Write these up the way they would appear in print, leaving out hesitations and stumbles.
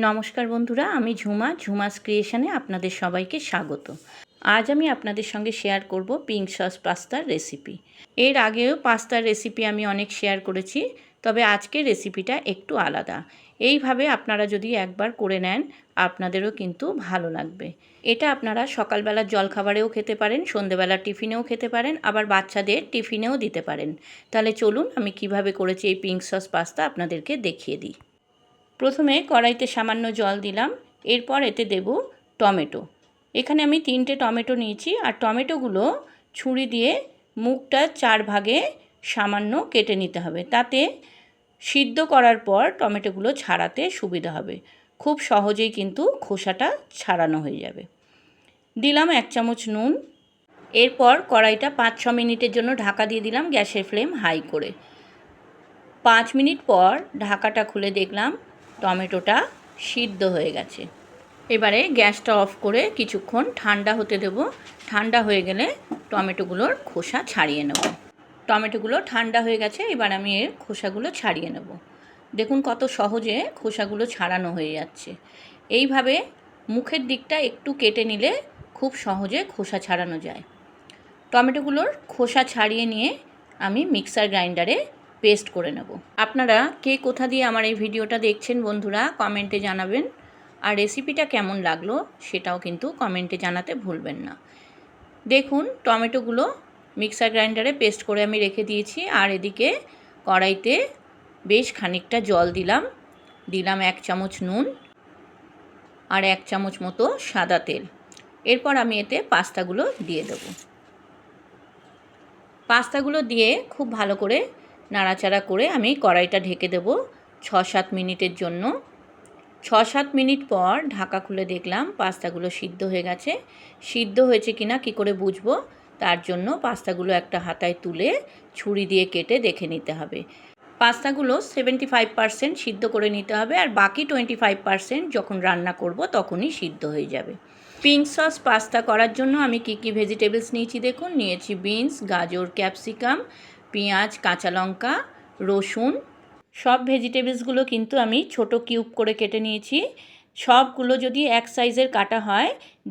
নমস্কার বন্ধুরা, আমি ঝুমাস ক্রিয়েশনে আপনাদের সবাইকে স্বাগত। আজ আমি আপনাদের সঙ্গে শেয়ার করব পিঙ্ক সস পাস্তার রেসিপি। এর আগেও পাস্তার রেসিপি আমি অনেক শেয়ার করেছি, তবে আজকের রেসিপিটা একটু আলাদা। এইভাবে আপনারা যদি একবার করে নেন, আপনাদেরও কিন্তু ভালো লাগবে। এটা আপনারা সকালবেলার জলখাবারেও খেতে পারেন, সন্ধেবেলার টিফিনেও খেতে পারেন, আবার বাচ্চাদের টিফিনেও দিতে পারেন। তাহলে চলুন আমি কিভাবে করেছি এই পিঙ্ক সস পাস্তা আপনাদেরকে দেখিয়ে দিই। প্রথমে কড়াইতে সামান্য জল দিলাম, এরপর এতে দেব টমেটো। এখানে আমি 3টে টমেটো নিয়েছি, আর টমেটোগুলো ছুরি দিয়ে মুখটা 4 ভাগে সামান্য কেটে নিতে হবে, তাতে সিদ্ধ করার পর টমেটোগুলো ছাড়াতে সুবিধা হবে। খুব সহজেই কিন্তু খোসাটা ছাড়ানো হয়ে যাবে। দিলাম 1 চামচ নুন। এরপর কড়াইটা 5-6 মিনিটের জন্য ঢাকা দিয়ে দিলাম গ্যাসের ফ্লেম হাই করে। 5 মিনিট পর ঢাকাটা খুলে দেখলাম টমেটোটা সিদ্ধ হয়ে গেছে। এবারে গ্যাসটা অফ করে কিছুক্ষণ ঠান্ডা হতে দেব। ঠান্ডা হয়ে গেলে টমেটোগুলোর খোসা ছাড়িয়ে নেব। টমেটোগুলো ঠান্ডা হয়ে গেছে, এবার আমি এর খোসাগুলো ছাড়িয়ে নেব। দেখুন কত সহজে খোসাগুলো ছাড়ানো হয়ে যাচ্ছে। এইভাবে মুখের দিকটা একটু কেটে নিলে খুব সহজে খোসা ছাড়ানো যায়। টমেটোগুলোর খোসা ছাড়িয়ে নিয়ে আমি মিক্সার গ্রাইন্ডারে পেস্ট করে নেব। আপনারা কে কোথা দিয়ে আমার এই ভিডিওটা দেখছেন বন্ধুরা, কমেন্টে জানাবেন। আর রেসিপিটা কেমন লাগলো সেটাও কিন্তু কমেন্টে জানাতে ভুলবেন না। দেখুন টমেটোগুলো মিক্সার গ্রাইন্ডারে পেস্ট করে আমি রেখে দিয়েছি, আর এদিকে কড়াইতে বেশ খানিকটা জল দিলাম। 1 চামচ নুন আর 1 চামচ মতো সাদা তেল। এরপর আমি এতে পাস্তাগুলো দিয়ে দেব। পাস্তাগুলো দিয়ে খুব ভালো করে নাড়াচাড়া করে আমি কড়াইটা ঢেকে দেব 6-7 মিনিটের জন্য। 6-7 মিনিট পর ঢাকা খুলে দেখলাম পাস্তাগুলো সিদ্ধ হয়ে গেছে। সিদ্ধ হয়েছে কিনা কী করে বুঝবো, তার জন্য পাস্তাগুলো একটা হাতায় তুলে ছুরি দিয়ে কেটে দেখে নিতে হবে। পাস্তাগুলো 75% সিদ্ধ করে নিতে হবে, আর বাকি 25% যখন রান্না করব তখনই সিদ্ধ হয়ে যাবে। পিঙ্ক সস পাস্তা করার জন্য আমি কী ভেজিটেবলস নিয়েছি দেখুন। নিয়েছি বিনস, গাজর, ক্যাপসিকাম, পেঁয়াজ, কাঁচা লঙ্কা, রসুন। সব ভেজিটেবলসগুলো কিন্তু আমি ছোট কিউব করে কেটে নিয়েছি। সবগুলো যদি এক সাইজের কাটা হয়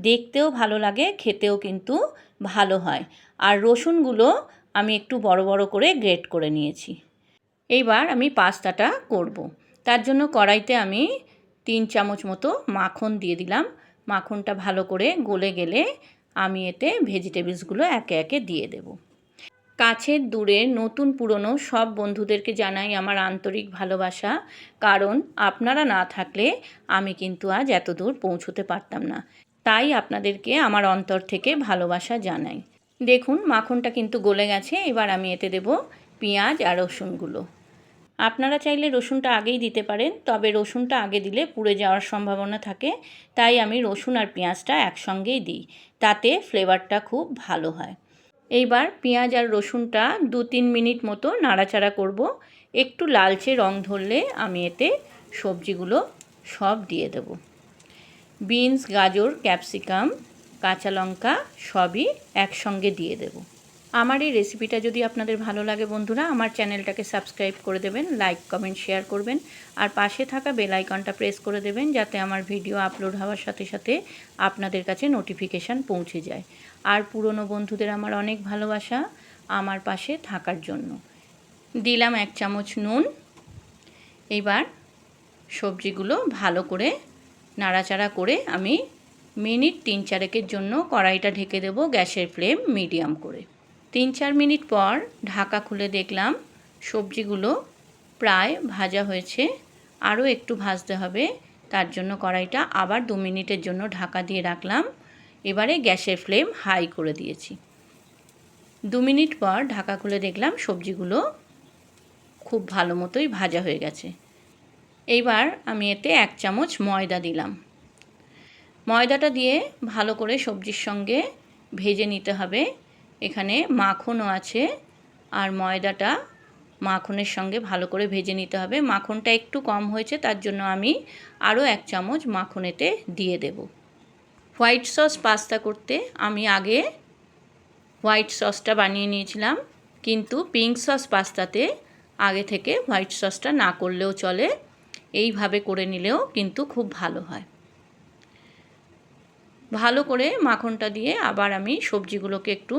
দেখতেও ভালো লাগে, খেতেও কিন্তু ভালো হয়। আর রসুনগুলো আমি একটু বড় বড় করে গ্রেট করে নিয়েছি। এইবার আমি পাস্তাটা করব। তার জন্য কড়াইতে আমি 3 চামচ মতো মাখন দিয়ে দিলাম। মাখনটা ভালো করে গলে গেলে আমি এতে ভেজিটেবলসগুলো একে একে দিয়ে দেব। কাছের দূরের নতুন পুরনো সব বন্ধুদেরকে জানাই আমার আন্তরিক ভালোবাসা, কারণ আপনারা না থাকলে আমি কিন্তু আজ এত দূর পৌঁছতে পারতাম না। তাই আপনাদেরকে আমার অন্তর থেকে ভালোবাসা জানাই। দেখুন মাখনটা কিন্তু গলে গেছে। এবার আমি এতে দেব পেঁয়াজ আর রসুনগুলো। আপনারা চাইলে রসুনটা আগেই দিতে পারেন, তবে রসুনটা আগে দিলে পুড়ে যাওয়ার সম্ভাবনা থাকে। তাই আমি রসুন আর পেঁয়াজটা একসঙ্গেই দিই, তাতে ফ্লেভারটা খুব ভালো হয়। এইবার পেঁয়াজ আর রসুনটা 2-3 মিনিট মতো নাড়াচাড়া করব। একটু লালচে রং ধরলে আমি এতে সবজিগুলো সব দিয়ে দেব। বিনস, গাজর, ক্যাপসিকাম, কাঁচা লঙ্কা সবই একসঙ্গে দিয়ে দেব। আমার এই রেসিপিটা যদি আপনাদের ভালো লাগে বন্ধুরা, আমার চ্যানেলটাকে সাবস্ক্রাইব করে দেবেন, লাইক, কমেন্ট, শেয়ার করবেন, আর পাশে থাকা বেল আইকনটা প্রেস করে দেবেন, যাতে আমার ভিডিও আপলোড হওয়ার সাথে সাথে আপনাদের কাছে নোটিফিকেশান পৌঁছে যায়। আর পুরনো বন্ধুদের আমার অনেক ভালোবাসা আমার পাশে থাকার জন্য। দিলাম 1 চামচ নুন। এইবার সবজিগুলো ভালো করে নাড়াচাড়া করে আমি মিনিট 3-4 জন্য কড়াইটা ঢেকে দেব গ্যাসের ফ্লেম মিডিয়াম করে। 3-4 মিনিট পর ঢাকা খুলে দেখলাম সবজিগুলো প্রায় ভাজা হয়েছে। আরও একটু ভাজতে হবে, তার জন্য কড়াইটা আবার 2 মিনিটের জন্য ঢাকা দিয়ে রাখলাম। এবারে গ্যাসের ফ্লেম হাই করে দিয়েছি। 2 মিনিট পর ঢাকা খুলে দেখলাম সবজিগুলো খুব ভালো মতোই ভাজা হয়ে গেছে। এইবার আমি এতে 1 চামচ ময়দা দিলাম। ময়দাটা দিয়ে ভালো করে সবজির সঙ্গে ভেজে নিতে হবে। এখানে মাখনও আছে, আর ময়দাটা মাখনের সঙ্গে ভালো করে ভেজে নিতে হবে। মাখনটা একটু কম হয়েছে, তার জন্য আমি আরও 1 চামচ মাখন এতে দিয়ে দেব। হোয়াইট সস পাস্তা করতে আমি আগে হোয়াইট সসটা বানিয়ে নিয়েছিলাম, কিন্তু পিঙ্ক সস পাস্তাতে আগে থেকে হোয়াইট সসটা না করলেও চলে। এইভাবে করে নিলেও কিন্তু খুব ভালো হয়। ভালো করে মাখনটা দিয়ে আবার আমি সবজিগুলোকে একটু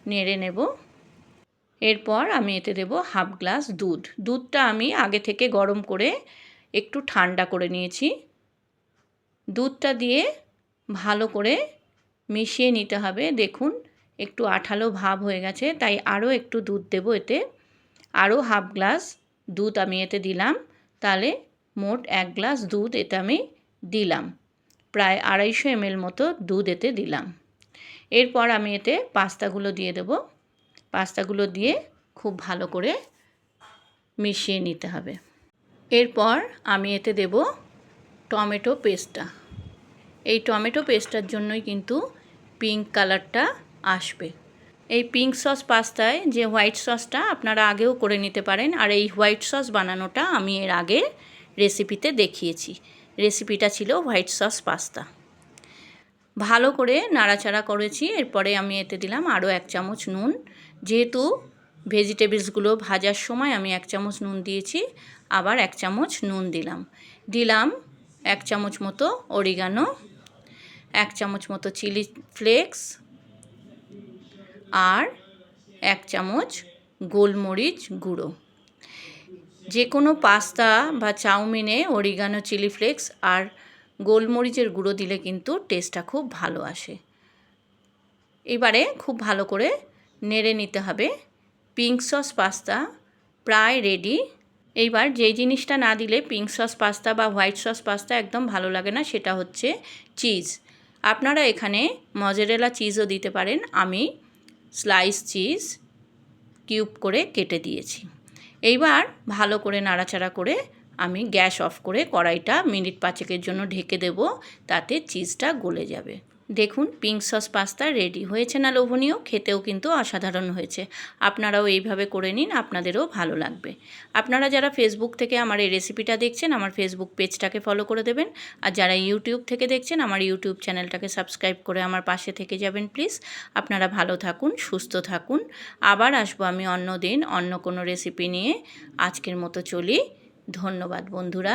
নেড়ে নেব। এরপর আমি এতে দেব হাফ গ্লাস দুধ। দুধটা আমি আগে থেকে গরম করে একটু ঠান্ডা করে নিয়েছি। দুধটা দিয়ে ভালো করে মিশিয়ে নিতে হবে। দেখুন একটু আঠালো ভাব হয়ে গেছে, তাই আরও একটু দুধ দেব এতে। আরও হাফ গ্লাস দুধ আমি এতে দিলাম, তাহলে মোট 1 গ্লাস দুধ এতে আমি দিলাম। প্রায় 250 ml মতো দুধ এতে দিলাম। এরপর আমি এতে পাস্তাগুলো দিয়ে দেব। পাস্তাগুলো দিয়ে খুব ভালো করে মিশিয়ে নিতে হবে। এরপর আমি এতে দেব টমেটো পেস্টটা। এই টমেটো পেস্টটার জন্যই কিন্তু পিঙ্ক কালারটা আসবে। এই পিঙ্ক সস পাস্তায় যে হোয়াইট সসটা আপনারা আগেও করে নিতে পারেন, আর এই হোয়াইট সস বানানোটা আমি এর আগে রেসিপিতে দেখিয়েছি। রেসিপিটা ছিল হোয়াইট সস পাস্তা। ভালো করে নাড়াচাড়া করেছি। এরপরে আমি এতে দিলাম আরও 1 চামচ নুন। যেহেতু ভেজিটেবলসগুলো ভাজার সময় আমি 1 চামচ নুন দিয়েছি, আবার 1 চামচ নুন দিলাম। 1 চামচ মতো অরিগানো, 1 চামচ মতো চিলি ফ্লেক্স, আর 1 চামচ গোলমরিচ গুঁড়ো। যে কোনো পাস্তা বা চাউমিনে অরিগানো, চিলি ফ্লেক্স আর গোলমরিচের গুঁড়ো দিলে কিন্তু টেস্টটা খুব ভালো আসে। এবারে খুব ভালো করে নেড়ে নিতে হবে। পিঙ্ক সস পাস্তা প্রায় রেডি। এইবার যেই জিনিসটা না দিলে পিঙ্ক সস পাস্তা বা হোয়াইট সস পাস্তা একদম ভালো লাগে না, সেটা হচ্ছে চিজ। আপনারা এখানে মজারেলা চিজও দিতে পারেন। আমি স্লাইস চিজ কিউব করে কেটে দিয়েছি। এইবার ভালো করে নাড়াচাড়া করে আমি গ্যাস অফ করে কড়াইটা মিনিট 5 জন্য ঢেকে দেব, তাতে চিজটা গলে যাবে। দেখুন পিঙ্ক সস পাস্তা রেডি হয়েছে না লোভনীয়? খেতেও কিন্তু অসাধারণ হয়েছে। আপনারাও এইভাবে করে নিন, আপনাদেরও ভালো লাগবে। আপনারা যারা ফেসবুক থেকে আমার এই রেসিপিটা দেখছেন, আমার ফেসবুক পেজটাকে ফলো করে দেবেন। আর যারা ইউটিউব থেকে দেখছেন, আমার ইউটিউব চ্যানেলটাকে সাবস্ক্রাইব করে আমার পাশে থেকে যাবেন প্লিজ। আপনারা ভালো থাকুন, সুস্থ থাকুন। আবার আসবো আমি অন্য দিন অন্য কোনো রেসিপি নিয়ে। আজকের মতো চলি। ধন্যবাদ বন্ধুরা।